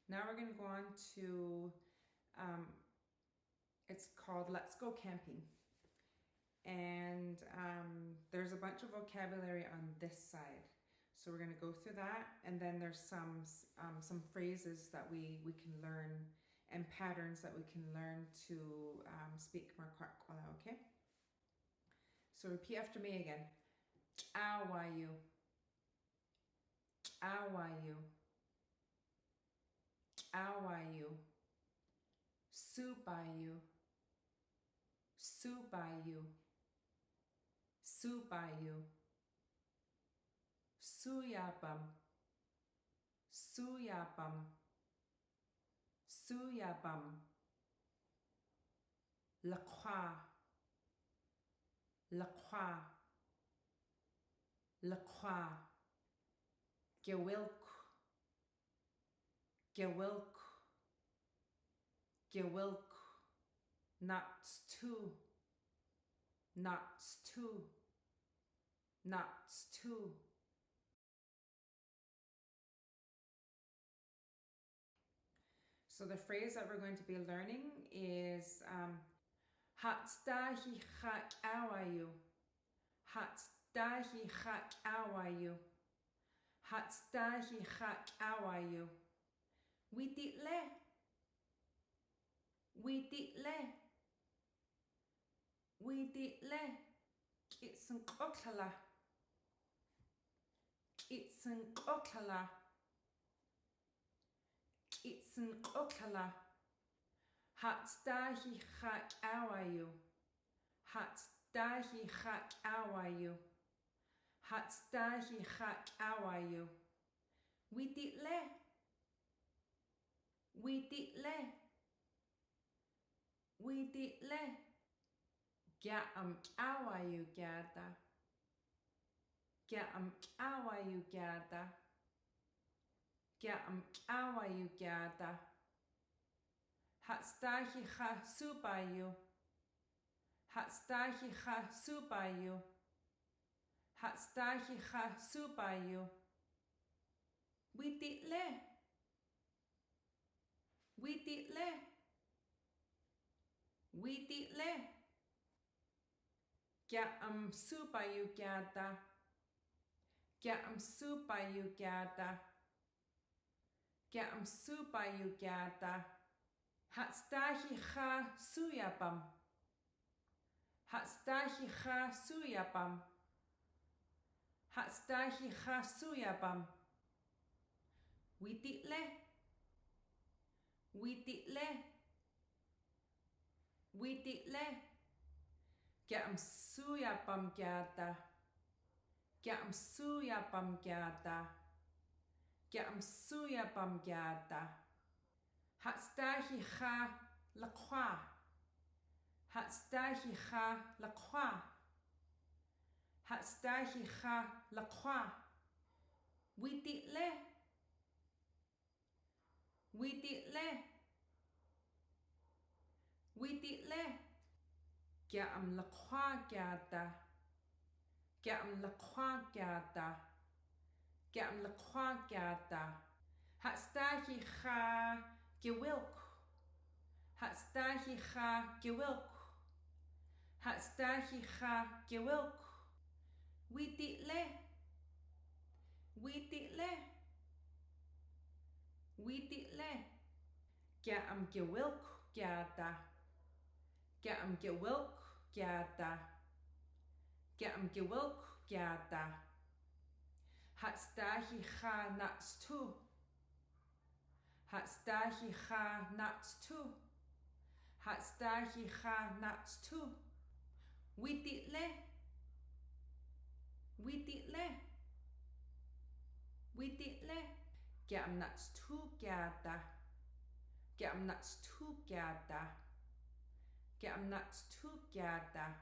Now we're going to go on to, it's called Let's Go Camping. And there's a bunch of vocabulary on this side. So we're going to go through that, and then there's some phrases that we can learn and patterns that we can learn to speak more Kwak, okay? So repeat after me again. Awayu. Awayu. Awayu. Subayu. Subayu. Subayu. Suyabam. Suyabam. Suyabam. Lakwa. Lakwa. Lakwa. Gewilk. Gewilk. Gewilk. Nuts too. Nuts too. Nuts too. So the phrase that we're going to be learning is Hatstahi chak awayu. Hatstahi chak awayu. Hatstahi chak awayu. Widitle. Widitle. Widitle. Kitsen koklala. Kitsen koklala. Kitsen koklala. Hatstahi chak awayu. Hatstahi chak awayu. Hatstahi chak awayu. Widitle. Widitle. Widitle. Ga'am awayu gada. Ga'am awayu gada. Ga'am awayu gada. Hatstahi cha subayu. Hatstahi cha subayu. Hatstahi cha subayu. Widitle. Widitle. Widitle. Ga'am subayu gada. Ga'am subayu gada. Ga'am subayu gada. Hatstahi cha suyabam. Hatstahi cha suyabam. Hatstahi cha suyabam. Widitle. Widitle. Widitle. Ga'am suyabam gada. Ga'am suyabam gada. Ga'am suyabam gada. Hatstahi cha lakwa. Hatstahi cha lakwa. Hatstahi cha lakwa. Widitle. Widitle. Widitle. Ga'am lakwa gada. Ga'am lakwa gada. Ga'am lakwa gada. Hatstahi cha gewilk. Hatstahi cha gewilk. Hatstahi cha gewilk. Widitle. Widitle. Widitle. Ga'am gewilk gada. Ga'am gewilk gada. Ga'am gewilk gada. Hatstahi cha nuts too. Hatstahi cha nuts too. Hatstahi cha nuts too. Widitle. Widitle. Widitle. Ga'am nuts too gada. Ga'am nuts too gada. Ga'am nuts too gada.